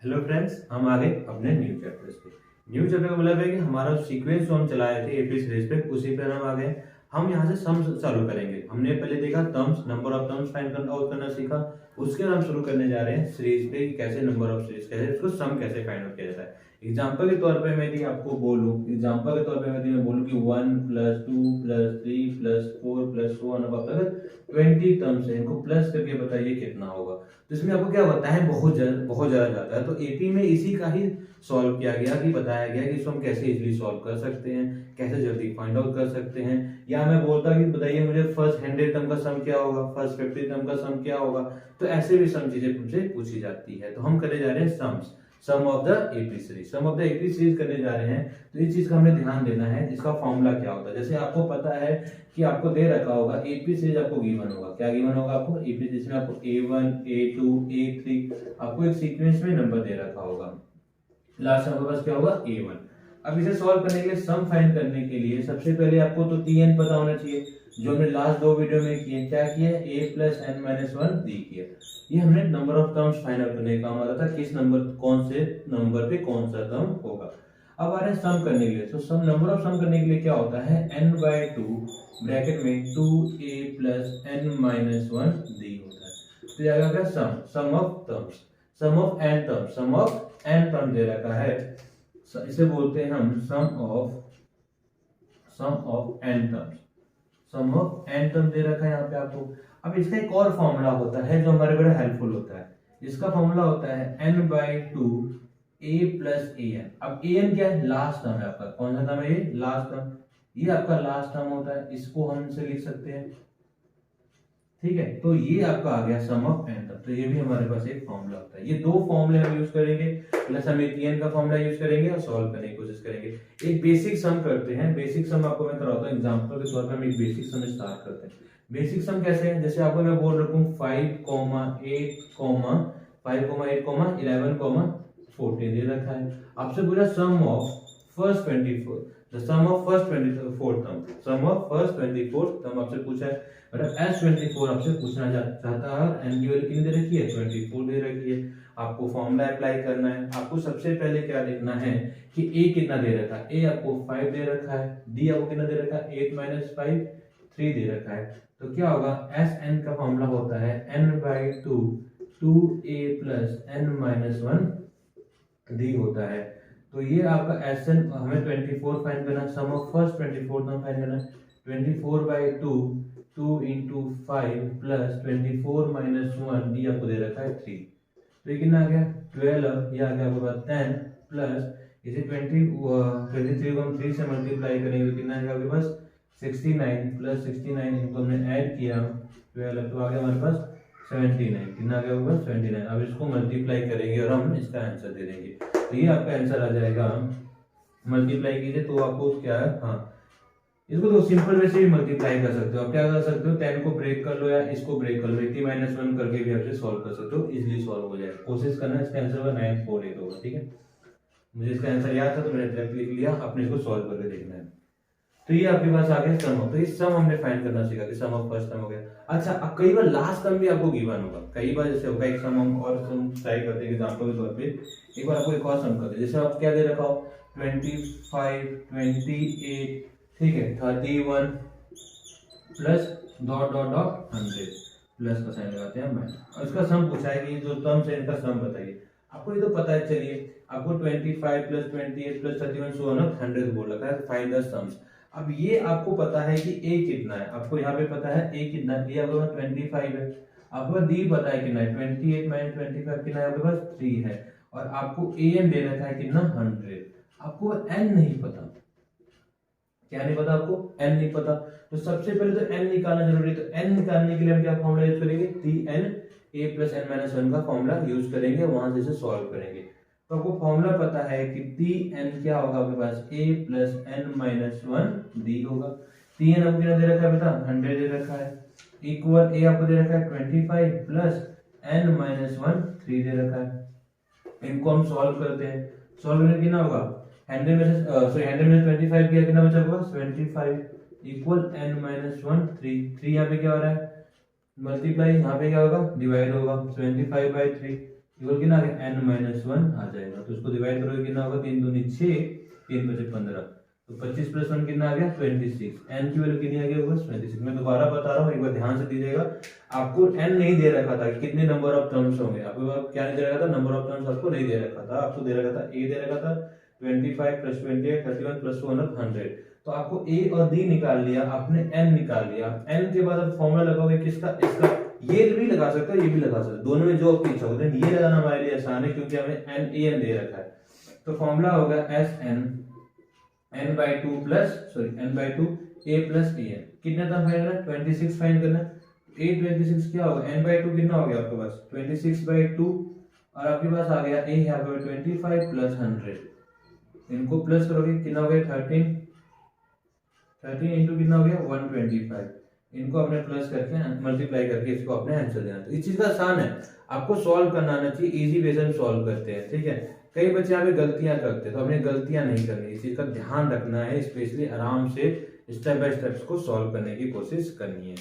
Hello friends, हम आ गए अपने न्यू चैप्टर्स पे। न्यू चैप्टर का मतलब है कि हमारा सीक्वेंस जो हम चलाए थे एपी सीरीज पे, उसी पर हम आ गए। हम यहाँ से सम्स चालू करेंगे। हमने पहले देखा terms, number of terms find करना आउट करना सीखा। उसके बाद हम शुरू करने जा रहे हैं सीरीज पे, कैसे नंबर ऑफ सीरीज कैसे उसको सम कैसे फाइंड आउट किया जाता है। एग्जाम्पल के तौर पे मैं यदि आपको बोलूँ, एग्जाम्पल के तौर पे मैं बोलूँ कि 1 + 2 + 3 + 4 + 1 अब तक 20 टर्म्स है, इनको प्लस करके बताइए कितना होगा। तो इसमें आपको क्या होता है, बहुत ज्यादा जाता है। तो एपी में इसी का ही सॉल्व किया गया कि बताया गया कि इसको हम कैसे इजीली सॉल्व कर सकते हैं, कैसे जल्दी फाइंड आउट कर सकते हैं। या मैं बोलता कि बताइए मुझे फर्स्ट 100 टर्म का सम क्या होगा, फर्स्ट 50 टर्म का सम क्या होगा। तो ऐसे भी सम चीजें मुझसे पूछी जाती है। तो हम करने जा रहे हैं sums, sum of the AP series, sum of the AP series करने जा रहे हैं। तो इस चीज का हमने ध्यान देना है, इसका फॉर्मूला क्या होता है। जैसे आपको पता है कि आपको दे रखा होगा एपी सीरीज, आपको गिवन होगा, क्या गिवन होगा आपको एपी सीरीज में, आपको a1 a2 a3 आपको एक सीक्वेंस में नंबर दे रखा होगा। लास्ट आपके पास क्या होगा a1। अब इसे सॉल्व करने के लिए, सम फाइंड करने के लिए सबसे पहले आपको तो tn पता होना चाहिए, जो हमने लास्ट दो वीडियो में किए। क्या किया, a + n - 1 d किया। ये हमने number of terms find out करने का हमारा था, किस नंबर, कौन से नंबर पे कौन सा टर्म होगा। अब आ रहे हैं सम करने के लिए। तो सम, नंबर ऑफ सम करने के लिए क्या होता है, n/2 ब्रैकेट में 2a + n - 1 d होता है। तो ये आएगा क्या, sum of terms, sum of n term, sum of n term दे रखा है। इसे बोलते हैं हम sum of n terms, sum of n term दे रखा है यहाँ पे आपको। अब इसका एक और फॉर्मूला होता है जो हमारे बड़ा हेल्पफुल होता है। इसका फॉर्मूला होता है n/2 a + an। अब an क्या है, लास्ट टर्म है आपका। कौन सा टर्म है ये, लास्ट टर्म। ये आपका लास्ट टर्म होता है, इसको हम इसे लिख सकते हैं, ठीक है। तो ये आपका आ गया सम ऑफ n तक। तो ये भी हमारे पास एक फॉर्मूला होता है। ये दो फॉर्मूले हम यूज करेंगे, प्लस हम tn का फॉर्मूला यूज करेंगे और सॉल्व करने की कोशिश करेंगे। एक बेसिक सम करते हैं। बेसिक सम आपको मैं कराता हूं एग्जांपल के तौर पे। हम एक बेसिक सम स्टार्ट करते हैं। बेसिक सम कैसे है, जैसे आपको मैं बोल रखूं 5, 8, 5, 8, 11, 14 दे रखा है। आपसे पूरा sum of first 24, the sum of first 24 term, sum of first 24 term आपसे पूछा है। मतलब S24 आपसे पूछना चाहता है। n की वैल्यू कितनी दे रखी है, 24 दे रखी है। आपको फॉर्मूला अप्लाई करना है। आपको सबसे पहले क्या देखना है कि a कितना दे रखा है। a आपको 5 दे रखा है, d आपको कितना दे रखा है, 8 - 5 3 दे रखा है। तो क्या होगा, Sn का फॉर्मूला होता है n/2 2a + n - 1 d होता है। तो ये आपका Sn, हमें 24 फाइंड करना है, sum of first 24 term find करना है। 24/2 2 × 5 + 24 - 1 d आपको दे रखा है 3। तो ये कितना आ गया, 12। ये आ गया आपके पास 10 प्लस इसे 23 को हम 3 से मल्टीप्लाई करेंगे तो कितना आएगा आपके पास 69 + 69, इनको हमने ऐड किया 12, तो आ गया हमारे पास 79। कितना आ गया आपके पास 79। अब इसको मल्टीप्लाई करेंगे और हम इसका आंसर दे देंगे। तो ये आपका आंसर आ जाएगा। मल्टीप्लाई कीजिए तो आपको क्या है, हाँ, इसको तो सिंपल वैसे भी मल्टीप्लाई कर सकते हो। आप क्या कर सकते हो, 10 को ब्रेक कर लो या इसको ब्रेक कर लो, 80 - 1 करके भी आप सॉल्व कर सकते हो, इजीली सॉल्व हो जाएगा। कोशिश करना, इसका आंसर होगा 948 होगा, ठीक है। मुझे इसका आंसर याद था तो मैंने डायरेक्ट लिख लिया, आपने इसको सॉल्व करके देखना है। तो ये आपके पास आ गया सम ऑफ। तो इस सम हमने फाइंड करना सीखा कि सम ऑफ फर्स्ट टर्म हो गया। अच्छा, अब कई बार लास्ट टर्म भी आपको गिवन होगा। कई बार जैसे होगा, एक सम हम और सम ट्राई करते हैं एग्जांपल के तौर पे। एक बार आपको एक और सम करते हैं, जैसे आप क्या दे रखा हो 25 28, ठीक है, 31 plus dot dot dot 100, plus का साइन लगाते हैं मैं। और इसका सम पूछा है कि जो टर्म्स है इनका सम बताइए। आपको ये तो पता है, चलिए आपको 25 + 28 + 31 सो ऑन 100 बोल रखा है, फाइंड द सम्स। अब ये आपको पता है कि a कितना है, आपको यहाँ पे पता है a कितना है, a आपके पास 25 है। आपको d पता है कितना है, 28 - 25 कितना है आपके पास 3 है। और आपको an दे रखा है कितना 100। आपको n नहीं पता, क्या नहीं पता आपको, n नहीं पता। तो सबसे पहले तो n निकालना जरूरी है। तो n निकालने के लिए हम क्या फॉर्मूला यूज करेंगे, tn a + n - 1 का फॉर्मूला यूज करेंगे, वहां से इसे सॉल्व करेंगे। तो आपको फॉर्मूला पता है कि tn क्या होगा आपके पास, a + n - 1 d होगा। tn आपको कितना दे रखा है बेटा, 100 दे रखा है, इक्वल a आपको दे रखा है 25 प्लस n - 1 3 दे रखा है। इनको हम सॉल्व करते हैं। सॉल्व करने कितना होगा, 100 में से 25 किया, कितना बचा होगा 25 इक्वल n - 1 3। 3 यहाँ पे क्या हो रहा है, मल्टीप्लाई, यहाँ पे क्या होगा डिवाइड होगा, 25/3 इक्वल कितना आ गया n-1 आ जाएगा। तो उसको डिवाइड करोगे कितना होगा, 3 दूनी 6, 3 बचे 15, तो 25 प्लस 1 कितना आ गया 26। n की वैल्यू कितनी आ गई बस 26। मैं दोबारा बता रहा हूँ, एक बार ध्यान से दीजिएगा। आपको n नहीं दे रखा था कि कितने नंबर ऑफ टर्म्स होंगे, आपको क्या नहीं दे रखा था, नंबर ऑफ टर्म्स आपको नहीं दे रखा था। आपको दे रखा था a दे रखा था 25 प्लस 28 31 प्लस 1 100। तो आपको a और d निकाल लिया आपने, n निकाल लिया। n के बाद आप फॉर्मूला लगाओगे किसका, इसका। ये भी लगा सकते हो, ये भी लगा सकते हो, दोनों में जो आपकी इच्छा हो। ये लगाना हमारे लिए आसान है क्योंकि हमें n a n दे रखा है। तो फॉर्मूला होगा Sn n/2 plus sorry n/2 a plus a n। कितना टर्म फाइंड करना, 26 फाइंड करना। a 26 क्या होगा, n/2 कितना हो गया आपके पास 26/2, और आपके पास आ गया a यहाँ पे 25 प्लस 100। इनको प्लस करोगे कितना हो गया 13 इंटू कितना हो गया 125। इनको अपने प्लस करके मल्टीप्लाई करके इसको अपने आंसर देना। तो इस चीज का आसान है, आपको सॉल्व करना आना चाहिए, इजी वे से हम सॉल्व करते हैं। ठीक है, कई बच्चे यहाँ पे गलतियां करते हैं, तो अपने गलतियां नहीं करनी, इस चीज का ध्यान रखना है, स्पेशली आराम से स्टेप बाय स्टेप को सॉल्व करने की कोशिश करनी है।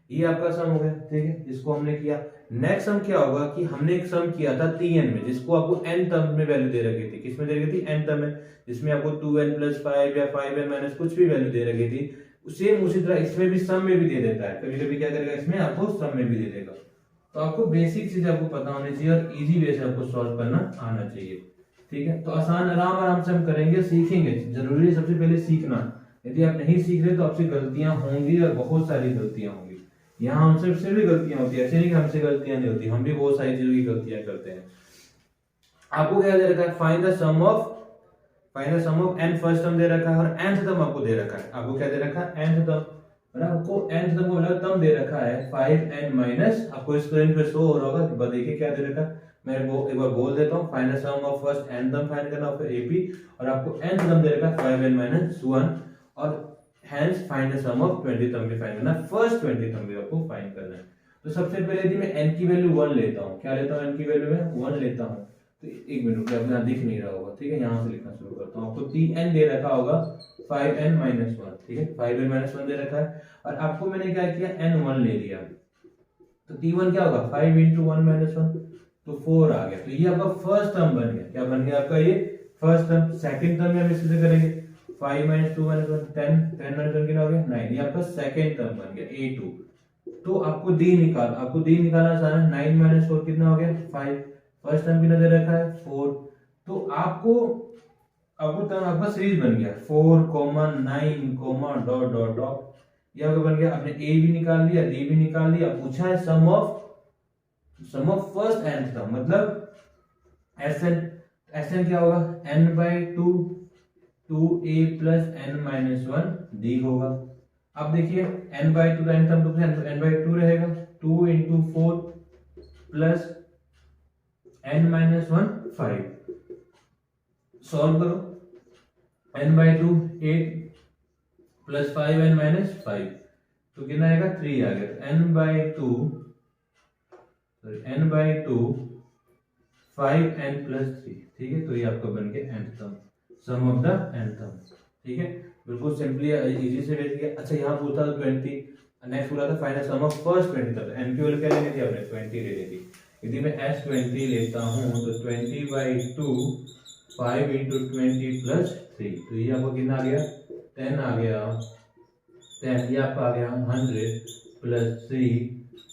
ये आपका सम हो गया। ठीक है, इसको हमने किया। नेक्स्ट सम क्या होगा कि हमने एक सम किया था tn में, जिसको आपको n टर्म में वैल्यू दे रखी थी। किसमें दे रखी थी, n टर्म में, जिसमें आपको 2n + 5 या 5n माइनस कुछ भी वैल्यू दे रखी थी। सेम उसी तरह इसमें भी सम में भी दे देता है, कभी कभी क्या करेगा इसमें आपको सम में भी दे देगा। तो आपको बेसिक चीज आपको पता होनी चाहिए और इजी वे से आपको सॉल्व करना आना चाहिए। ठीक है, तो आसान आराम से हम करेंगे, सीखेंगे। जरूरी है सबसे पहले सीखना। यदि आप नहीं सीख रहे तो आपसे गलतियां होंगी और बहुत सारी गलतियां होंगी। यहाँ हमसे भी गलतियां होती है, ऐसे नहीं कि हमसे गलतियां नहीं होती, हम भी बहुत सारी चीजों की गलतियां करते हैं। आपको क्या दे रखा है, find the sum of n first term दे रखा है और nth टर्म आपको दे रखा है। आपको क्या दे रखा है, nth टर्म, और आपको nth टर्म को टर्म दे रखा है 5n माइनस, आपको स्क्रीन पे शो हो रहा होगा, देखिए क्या दे रखा है। मैं वो एक बार बोल देता हूँ, find the sum of first n term find करना, फिर ap, और आपको nth टर्म दे रखा है 5n माइनस 1, और hence find the sum of 20 term भी फाइंड करना, फर्स्ट 20 टर्म भी आपको फाइंड करना है। तो सबसे पहले यदि मैं n की वैल्यू 1 लेता हूँ, क्या लेता हूँ, n की वैल्यू में 1 लेता हूँ, तो एक मिनट रुकिए, अपना दिख नहीं रहा होगा। ठीक है, यहाँ से लिखना शुरू करता हूँ। आपको tn दे रखा होगा 5n माइनस 1। ठीक है, 5n माइनस 1 दे रखा है, और आपको मैंने क्या किया, n1 ले लिया। तो t1 क्या होगा, 5 इंटू 1 माइनस 1, तो 4 आ गया। तो ये आपका फर्स्ट टर्म बन गया। क्या बन गया आपका ये फर्स्ट टर्म। सेकंड टर्म में हम इसे करेंगे 5 माइनस 2 माइनस 1 10, 10 माइनस 1 कितना हो गया 9। ये आपका सेकंड टर्म बन गया a2। तो आपको d निकालना आसान है। 9 माइनस 4 कितना हो गया 5। फर्स्ट टर्म कितना दे रखा है 4। तो आपको टर्म आपका सीरीज बन गया 4, 9, डॉट डॉट डॉट, ये आपका बन गया। आपने a भी निकाल लिया, d भी निकाल लिया। पूछा है sum of first nth term, मतलब Sn क्या होगा, n/2 2a plus n minus 1 d होगा। अब देखिए n/2 का n टर्म n/2 रहेगा, 2 into 4 plus n minus 1 5। Solve करो, n/2 8 प्लस 5n माइनस 5, तो कितना आएगा 3 आ गया। n/2 5n plus 3। ठीक है, तो ये आपका बन गया nth term, sum of the nth term. ठीक है, बिल्कुल सिंपली इजी से बेच गया। अच्छा, यहाँ पूछा था 20, नेक्स्ट बोला था find sum of first 20 term. n की वैल्यू क्या लेनी थी आपने, 20 ले ली थी। यदि मैं s20 लेता हूँ तो 20/2 5 इंटू 20 प्लस 3, तो ये आपको कितना आ गया 10 आ गया। 10 ये आपका आ गया 100 प्लस 3,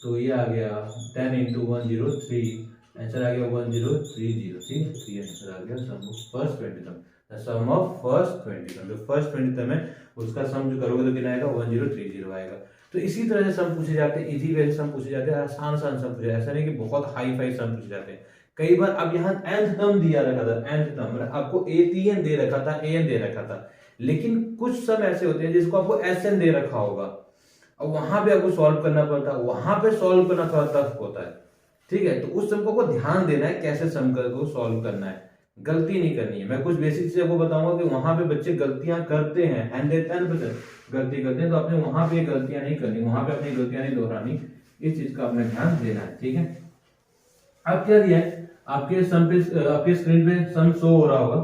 तो ये आ गया 10 इंटू 103, आंसर आ गया 1030। ठीक है, तो ये आंसर आ गया sum of first 20 term. Sum of first 20 term, जो फर्स्ट 20 टर्म है उसका सम जो करोगे तो कितना आएगा 1030 आएगा। तो इसी तरह से सम पूछे जाते हैं, इजी वे से सम पूछे जाते हैं, आसान सम पूछे, ऐसा नहीं कि बहुत हाई फाई सम पूछे जाते हैं। कई बार अब यहाँ nth टर्म दिया रखा था, nth टर्म मतलब आपको tn दे रखा था, an दे रखा था, लेकिन कुछ सम ऐसे होते हैं जिसको आपको sn दे रखा होगा, और वहां पे आपको सॉल्व करना पड़ता है, वहां पे सॉल्व करना थोड़ा टफ होता है। ठीक है, तो उस सम को ध्यान देना है, कैसे सम को सॉल्व करना है, गलती नहीं करनी है। मैं कुछ बेसिक चीजें आपको बताऊंगा कि वहां पे बच्चे गलतियां करते हैं, 110% गलती करते हैं, तो आपने वहां पे गलतियां नहीं करनी, वहां पे अपनी गलतियां नहीं दोहरानी, इस चीज का आपने ध्यान देना है। ठीक है, अब क्या दिया है आपके सम पे, आपके स्क्रीन पे सम शो हो रहा होगा,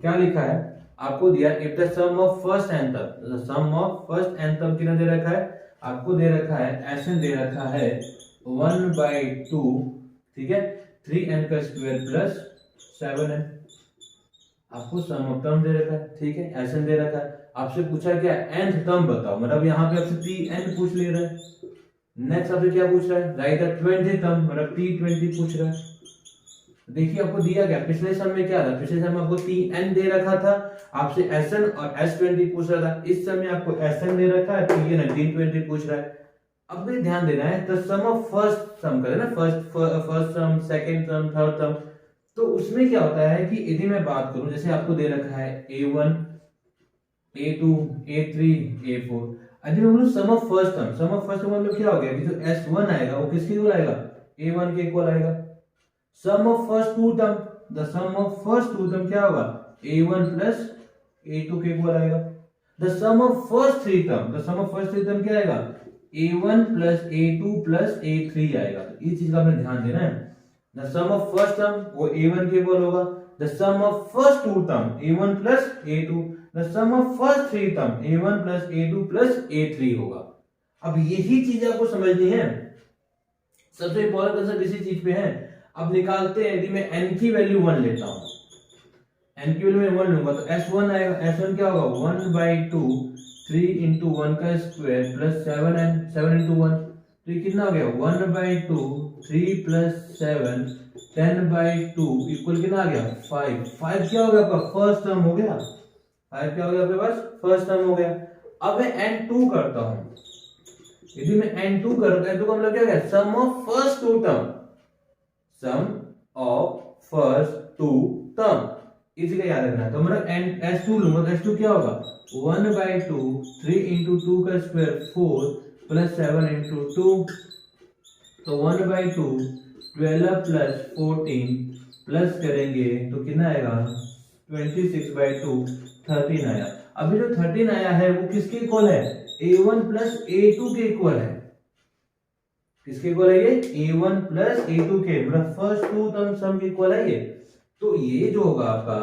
क्या लिखा है आपको दिया, if the sum of first n term, sum of first n term कितना दे रखा है आपको, दे रखा है Sn दे रखा है 1/2। ठीक है, 3n का स्क्वायर प्लस 7n। आपको सम ऑफ टर्म दे रखा है, ठीक है, एसएन दे रखा है। आपसे पूछा क्या, nth टर्म बताओ, मतलब यहाँ पे आपसे tn पूछ ले रहा है। नेक्स्ट आपसे क्या पूछ रहा है, राइट द 20th टर्म, मतलब t20 पूछ रहा है। देखिए आपको दिया गया, पिछले सम में क्या था, पिछले सम में आपको tn दे रखा था, आपसे sn और s20 पूछ रहा था। इस समय आपको sn दे रखा है, tn और t20 पूछ रहा है। अब भी ध्यान देना है, तो सम ऑफ फर्स्ट सम करें ना, फर्स्ट सम, सेकंड सम, थर्ड सम, तो उसमें क्या होता है कि यदि मैं बात करूं, जैसे आपको दे रखा है a1, a2, a3, a4, यदि मैं बोलूं sum of first sum, sum of first sum मतलब क्या हो गया कि जो s1 आएगा वो किसके इक्वल आएगा, a1 के इक्वल आएगा। Sum of first two term, the sum of first two term क्या होगा, a1 प्लस a2 के इक्वल आएगा। The sum of first three term, the sum of first three term क्या आएगा, a1 plus a2 plus a3 आएगा। तो इस चीज का आपने ध्यान देना है। The sum of first term वो a1 के इक्वल होगा, the sum of first two term a1 plus a2, the sum of first three term a1 plus a2 plus a3 होगा। अब यही चीज आपको समझनी है, सबसे इंपॉर्टेंट कंसेप्ट इसी चीज पे है। अब निकालते हैं, यदि मैं n की वैल्यू 1 लेता हूं, n की वैल्यू में 1 लूंगा तो s1 आएगा, s1 क्या होगा 1/2 3 into 1 का स्क्वायर प्लस 7n, 7 into 1, तो ये कितना हो गया 1/2 3 प्लस 7 10/2 इक्वल कितना आ गया 5। 5 क्या हो गया आपका फर्स्ट टर्म हो गया, 5 क्या हो गया आपके पास फर्स्ट टर्म हो गया। अब मैं n2 करता हूं, यदि मैं n2 करता हूं तो मतलब क्या हो गया, sum of first two term, sum of first two term, इसी का याद रखना है। तो मतलब s2 लूंगा तो s2 क्या होगा 1/2 3 into 2 का स्क्वायर 4 प्लस 7 into 2, तो 1/2 12 प्लस 14 प्लस करेंगे तो कितना आएगा 26/2 13 आया। अभी जो 13 आया है वो किसके इक्वल है, a1 प्लस a2 के इक्वल है। किसके इक्वल है ये, a1 प्लस a2 के, मतलब फर्स्ट टू टर्म सम के इक्वल है ये। तो ये जो होगा आपका,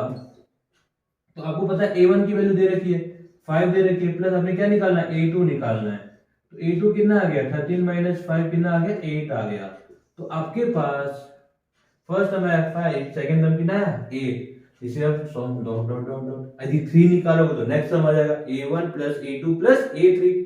तो आपको पता है a1 की वैल्यू दे रखी है 5 दे रखी है, प्लस आपने क्या निकालना है a2 निकालना है। तो a2 कितना आ गया 13 माइनस 5 कितना आ गया 8 आ गया। तो आपके पास फर्स्ट टर्म आया 5, सेकंड टर्म कितना आया 8, इसे आप डॉट डॉट डॉट डॉट, यदि 3 निकालोगे तो नेक्स्ट टर्म आ जाएगा a1 plus a2 plus a3,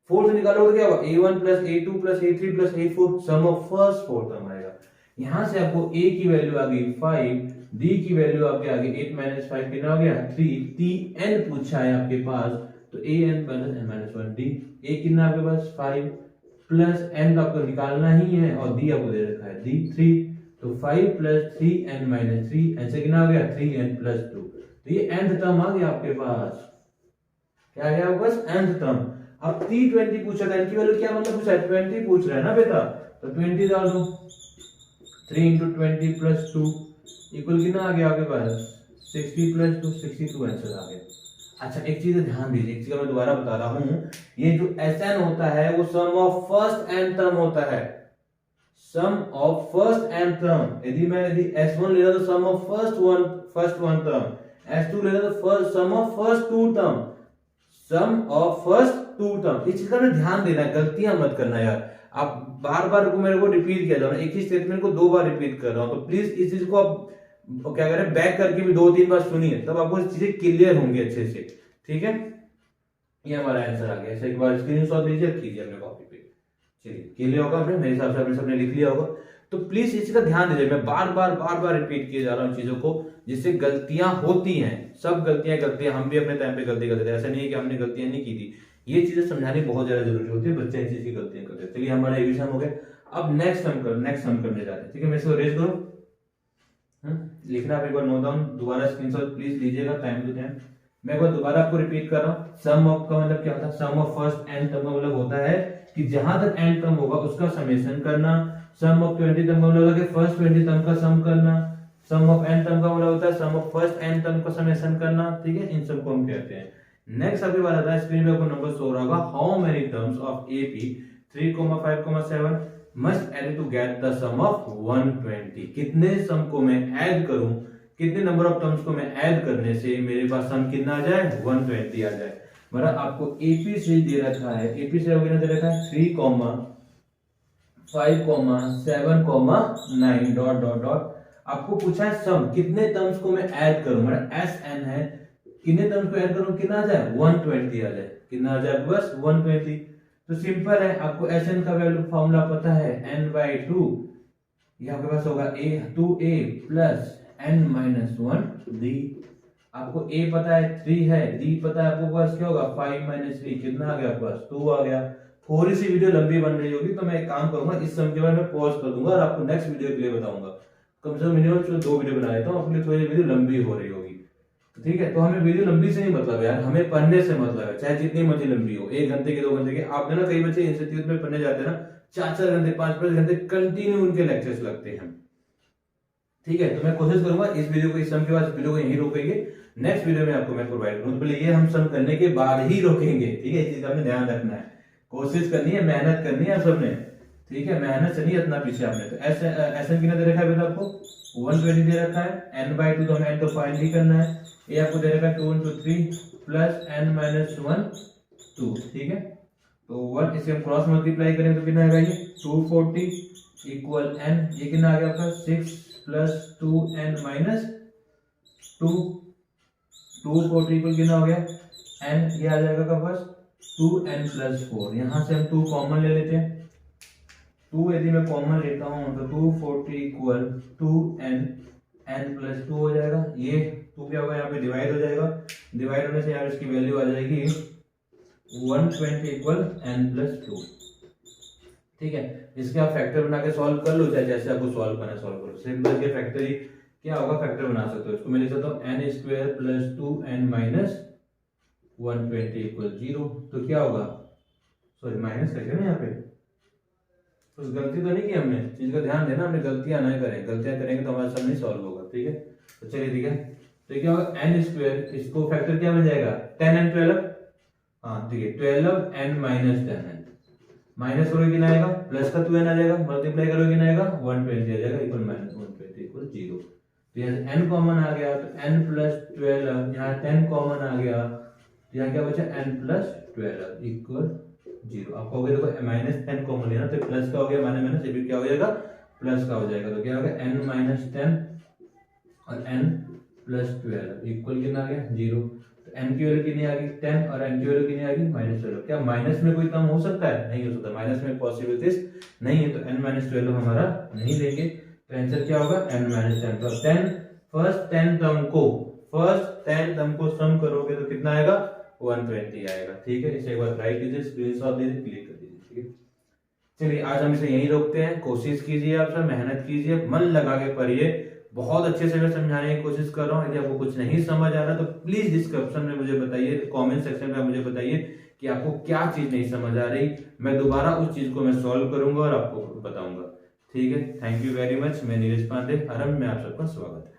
4 से निकालोगे क्या होगा a1 plus a2 plus a3 plus a4, sum of first four term आएगा। यहां से आपको a की वैल्यू आ गई 5, d की वैल्यू आपके आ गई 8 माइनस 5 कितना हो गया 3, tn पूछा है आपके पास, तो an plus n minus 1 d, a कितना आपके पास 5 प्लस n तो आपको निकालना ही है और d आपको दे रखा है d 3, तो 5 प्लस 3n माइनस 3, n से कितना आ गया 3n प्लस 2, तो ये nth टर्म आ गया आपके पास। क्या आ गया आपके पास nth टर्म। अब t20 पूछा था, n की वैल्यू क्या मतलब पूछा है 20 पूछ रहा है ना बेटा, तो 20 डाल दो, 3 into 20 plus 2 इक्वल कितना आ गया आपके पास 60 plus 2 62 आंसर आ गया। अच्छा एक चीज ध्यान दीजिए, एक चीज मैं दोबारा बता रहा हूं, ये जो Sn होता है वो sum of first n term होता है, sum of first n term. यदि S1 ले रहा तो sum of first one term, S2 ले रहा तो first sum of first two term, sum of first two term. इस चीज का ध्यान देना, गलतियां मत करना यार। आप बार बार को मेरे को रिपीट किया जाओ ना, एक ही स्टेटमेंट को 2 बार रिपीट कर रहा हूं, तो प्लीज इस चीज को आप क्या करें बैक करके भी 2-3 बार सुनिए, तब आपको चीजें क्लियर होंगी अच्छे से, ठीक है। ये हमारा आंसर आ गया। एक बार स्क्रीनशॉट लीजिए, कीजिए अपने कॉपी पे, चलिए क्लियर होगा आपने, मेरे हिसाब से आपने सबने लिख लिया होगा। तो प्लीज इस चीज का ध्यान दीजिए, मैं बार बार रिपीट किए जा रहा हूँ चीजों को, जिससे गलतियां होती हैं, सब गलतियां हम भी अपने टाइम पे गलती करते थे, ऐसा नहीं है कि हमने गलतियां नहीं की थी। ये चीजें समझानी बहुत ज्यादा जरूरी होती है, बच्चे इस चीज की गलतियां करते हैं। चलिए हमारा रिवीजन हो गया। अब नेक्स्ट हम करने जाते हैं, ठीक है। मैं इसको रेज करूं, लिखना आप एक बार नोट डाउन, दोबारा स्क्रीनशॉट प्लीज लीजिएगा टाइम टू टाइम। मैं एक बार दोबारा आपको रिपीट कर रहा हूं। सम ऑफ का मतलब क्या होता है, sum of first n term का मतलब होता है कि जहां तक एन टर्म होगा उसका समेशन करना। सम ऑफ 20 टर्म का मतलब होता है कि फर्स्ट 20 टर्म का सम करना। सम ऑफ एन टर्म का मतलब होता है sum of first n term का समेशन करना, ठीक है। इन सब को हम कहते हैं। नेक्स्ट अभी बात आता है, स्क्रीन पे आपको नंबर शो हो रहा होगा, how many terms of AP 3,5,7 must add to get the sum of 120। कितने सम को मैं ऐड करूं, कितने नंबर ऑफ टर्म्स को मैं ऐड करने से मेरे पास सम कितना आ जाए 120 आ जाए। मतलब आपको AP से दे रखा है, AP से दे रखा है 3,5,7 5,7,9 डॉट डॉट डॉट। आपको पूछा है सम, कितने टर्म्स को मैं ऐड करूं, मेरा SN है, कितने टर्म्स को ऐड करूं, कितना आ जाए 120 आ जाए, कितना आ जाए बस 120। तो सिंपल है, आपको SN का वैल्यू फॉर्मूला पता है n/2, ये आपके पास होगा 2a प्लस n-1 d। आपको a पता है 3 है, d पता है आपको पास क्या होगा 5-3, कितना आ गया आपके पास 2 आ गया। थोड़ी सी वीडियो लंबी बन रही होगी तो मैं एक काम करूंगा, इस सम के बाद मैं पॉज कर दूंगा और आपको नेक्स्ट वीडियो के लिए बताऊंगा। कम से कम मिनिमम 2 वीडियो बना लेता हूँ, आपके लिए थोड़ी वीडियो लंबी हो रही होगी, ठीक है। तो हमें वीडियो लंबी से नहीं मतलब यार, हमें पढ़ने से मतलब है, चाहे जितनी मर्जी लंबी हो, 1 घंटे की 2 घंटे की। आपने ना कई बच्चे इंस्टीट्यूट में पढ़ने जाते हैं ना, 4-4 घंटे 5-5 घंटे कंटिन्यू उनके लेक्चर्स लगते हैं, ठीक है। तो मैं कोशिश करूंगा इस वीडियो को, इस सम के बाद इस वीडियो को यहीं रोकेंगे, नेक्स्ट वीडियो में आपको मैं प्रोवाइड करूँ। तो पहले ये हम सम करने के बाद ही रोकेंगे, ठीक है, इस चीज का हमें ध्यान रखना है, कोशिश करनी है, मेहनत करनी है सबने, ठीक है, मेहनत से नहीं इतना पीछे आपने। तो SN कितना दे रखा है बेटा आपको 120 दे रखा है, n/2 तो हमें n तो फाइंड ही करना है, ये आपको दे रखा है 2 × 3 प्लस n-1 2, ठीक है। तो 1 इसे हम क्रॉस मल्टीप्लाई करें तो कितना आएगा ये 240 इक्वल n, ये कितना आ गया आपका 6 प्लस 2n-2, 240 इक्वल कितना हो गया n, ये आ जाएगा आपका पास 2n + 4। यहां से हम 2 कॉमन ले लेते हैं, 2 यदि मैं कॉमन लेता हूं तो 240 इक्वल 2n, n + 2 हो जाएगा, ये 2 क्या होगा यहाँ पे डिवाइड हो जाएगा, डिवाइड होने से यार इसकी वैल्यू आ जाएगी 120 इक्वल n + 2, ठीक है। इसके आप फैक्टर बना के सॉल्व कर लो, चाहे जैसे आपको सॉल्व करना है सॉल्व करो, सिंपल के फैक्टर ही क्या होगा, फैक्टर बना सकते हो। इसको मैं लिख सकता हूँ n² + 2n - 120 इक्वल 0। तो क्या होगा, सॉरी माइनस करके ना यहाँ पे कुछ गलती तो नहीं की हमने, चीज का ध्यान देना, हमने गलतियां ना करें, गलतियां करेंगे तो हमारा सम नहीं सॉल्व होगा, ठीक है। तो चलिए ठीक है, तो क्या होगा n², इसको फैक्टर क्या बन जाएगा 10n 12, हाँ ठीक है 12n - 10n, माइनस करोगे कितना आएगा प्लस का 2n आ जाएगा, मल्टीप्लाई करोगे कितना आएगा 120 आ जाएगा इक्वल -120 इक्वल 0। तो यहाँ n कॉमन आ गया तो n + 12, यहाँ 10 कॉमन आ गया, यहाँ क्या बचा n + 12 इक्वल 0। आपको हो गया देखो -10 कॉमन लेना तो प्लस का हो गया, माइनस ये भी क्या हो जाएगा प्लस का हो जाएगा, तो क्या होगा n - 10 और n + 12 इक्वल कितना आ गया 0। तो n की वैल्यू कितनी आ गई 10 और n की वैल्यू कितनी आ गई -12। क्या माइनस में कोई टर्म हो सकता है, नहीं हो सकता, माइनस में पॉसिबिलिटीज नहीं है, तो n - 12 हमारा नहीं लेंगे, तो आंसर क्या होगा n - 10। तो 10 फर्स्ट 10 टर्म को सम करोगे तो कितना आएगा 120 आएगा, ठीक है। इसे एक बार ट्राई कीजिए, स्क्रीनशॉट लीजिए, क्लिक कर दीजिए, ठीक है। चलिए आज हम इसे यहीं रोकते हैं, कोशिश कीजिए, आप सब मेहनत कीजिए, मन लगा के पढ़िए, बहुत अच्छे से मैं समझाने की कोशिश कर रहा हूँ। यदि आपको कुछ नहीं समझ आ रहा तो प्लीज डिस्क्रिप्शन में मुझे बताइए, कमेंट सेक्शन में मुझे बताइए कि आपको क्या चीज नहीं समझ आ रही, मैं दोबारा उस चीज को मैं सॉल्व करूंगा और आपको बताऊंगा, ठीक है। थैंक यू वेरी मच, मैं नीरज पांडे, आरंभ में आप सबका स्वागत है।